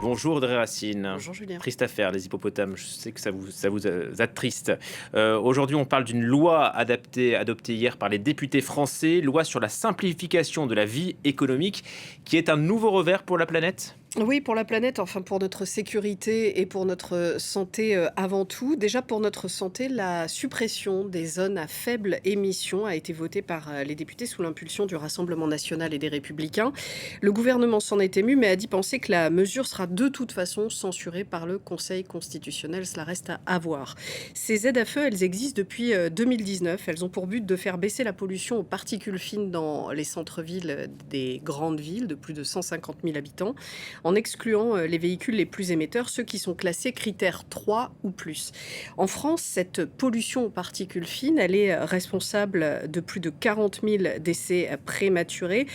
Bonjour Audrey Racine. Bonjour Julien. Triste affaire, les hippopotames. Je sais que ça vous attriste. Aujourd'hui, on parle d'une loi adoptée hier par les députés français, loi sur la simplification de la vie économique, qui est un nouveau revers pour la planète. Oui, pour la planète, enfin pour notre sécurité et pour notre santé avant tout. Déjà pour notre santé, la suppression des zones à faible émission a été votée par les députés sous l'impulsion du Rassemblement national et des Républicains. Le gouvernement s'en est ému, mais a dit penser que la mesure sera de toute façon censurée par le Conseil constitutionnel. Cela reste à voir. Ces ZFE, elles existent depuis 2019. Elles ont pour but de faire baisser la pollution aux particules fines dans les centres-villes des grandes villes de plus de 150 000 habitants, en excluant les véhicules les plus émetteurs, ceux qui sont classés critère 3 ou plus. En France, cette pollution aux particules fines, elle est responsable de plus de 40 000 décès prématurés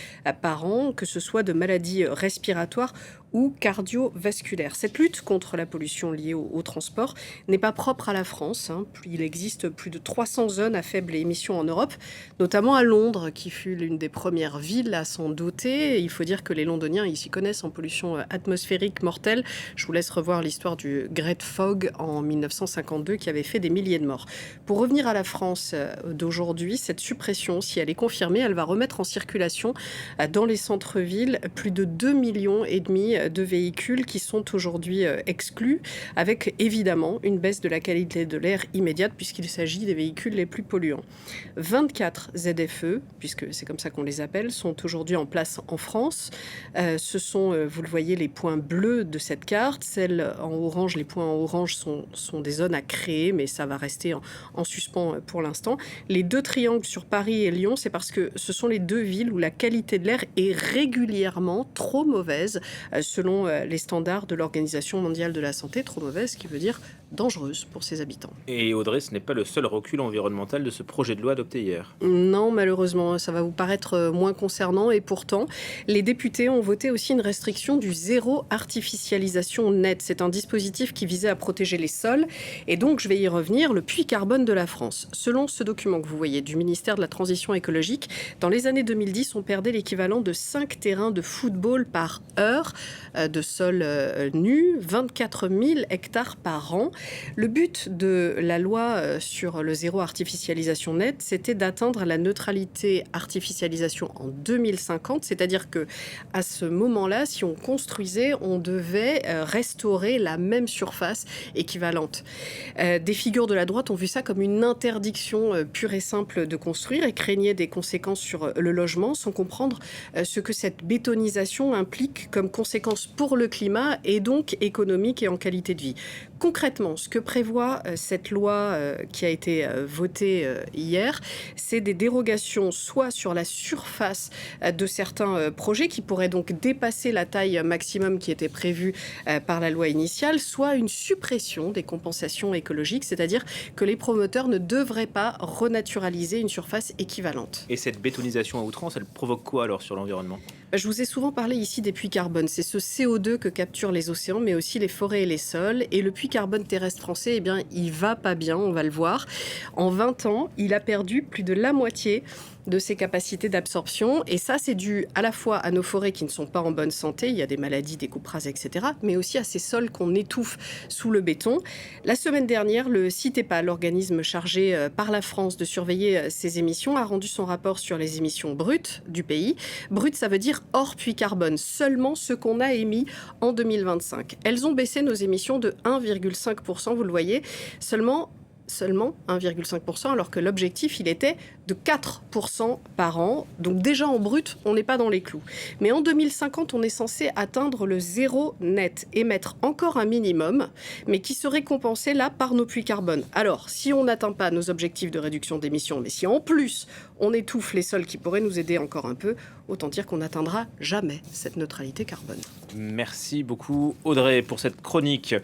par an, que ce soit de maladies respiratoires ou cardiovasculaires. Cette lutte contre la pollution liée au transport n'est pas propre à la France. Il existe plus de 300 zones à faible émission en Europe, notamment à Londres, qui fut l'une des premières villes à s'en doter. Il faut dire que les Londoniens, ils s'y connaissent en pollution atmosphérique mortelle. Je vous laisse revoir l'histoire du Great Fog en 1952 qui avait fait des milliers de morts. Pour revenir à la France d'aujourd'hui, cette suppression, si elle est confirmée, elle va remettre en circulation dans les centres-villes plus de 2,5 millions de véhicules qui sont aujourd'hui exclus, avec évidemment une baisse de la qualité de l'air immédiate puisqu'il s'agit des véhicules les plus polluants. 24 ZFE, puisque c'est comme ça qu'on les appelle, sont aujourd'hui en place en France. Ce sont, vous le voyez, les points bleus de cette carte. Celles en orange, les points en orange sont des zones à créer, mais ça va rester en suspens pour l'instant. Les deux triangles sur Paris et Lyon, c'est parce que ce sont les deux villes où la qualité de l'air est régulièrement trop mauvaise, selon les standards de l'Organisation mondiale de la santé. Trop mauvaise, ce qui veut dire dangereuse pour ses habitants. Et Audrey, ce n'est pas le seul recul environnemental de ce projet de loi adopté hier. Non, malheureusement, ça va vous paraître moins concernant. Et pourtant, les députés ont voté aussi une restriction du zéro artificialisation nette. C'est un dispositif qui visait à protéger les sols. Et donc, je vais y revenir, le puits carbone de la France. Selon ce document que vous voyez du ministère de la Transition écologique, dans les années 2010, on perdait l'équivalent de 5 terrains de football par heure de sol nu, 24 000 hectares par an. Le but de la loi sur le zéro artificialisation nette, c'était d'atteindre la neutralité artificialisation en 2050, c'est-à-dire que à ce moment-là, si on construisait, on devait restaurer la même surface équivalente. Des figures de la droite ont vu ça comme une interdiction pure et simple de construire et craignaient des conséquences sur le logement, sans comprendre ce que cette bétonisation implique comme conséquence pour le climat et donc économique et en qualité de vie. Concrètement, ce que prévoit cette loi qui a été votée hier, c'est des dérogations soit sur la surface de certains projets qui pourraient donc dépasser la taille maximum qui était prévue par la loi initiale, soit une suppression des compensations écologiques, c'est-à-dire que les promoteurs ne devraient pas renaturaliser une surface équivalente. Et cette bétonisation à outrance, elle provoque quoi alors sur l'environnement ? Je vous ai souvent parlé ici des puits carbone. C'est ce CO2 que capturent les océans, mais aussi les forêts et les sols. Et le puits carbone terrestre français, eh bien, il va pas bien, on va le voir. En 20 ans, il a perdu plus de la moitié de ses capacités d'absorption. Et ça, c'est dû à la fois à nos forêts qui ne sont pas en bonne santé, il y a des maladies, des coupes rases, etc., mais aussi à ces sols qu'on étouffe sous le béton. La semaine dernière, le CITEPA, l'organisme chargé par la France de surveiller ces émissions, a rendu son rapport sur les émissions brutes du pays. Brut, ça veut dire hors puits carbone, seulement ce qu'on a émis en 2025. Elles ont baissé nos émissions de 1,5%, vous le voyez, seulement 1,5%, alors que l'objectif, il était de 4% par an. Donc déjà en brut, on n'est pas dans les clous. Mais en 2050, on est censé atteindre le zéro net, émettre encore un minimum, mais qui serait compensé là par nos puits carbone. Alors, si on n'atteint pas nos objectifs de réduction d'émissions, mais si en plus on étouffe les sols qui pourraient nous aider encore un peu, autant dire qu'on n'atteindra jamais cette neutralité carbone. Merci beaucoup Audrey pour cette chronique.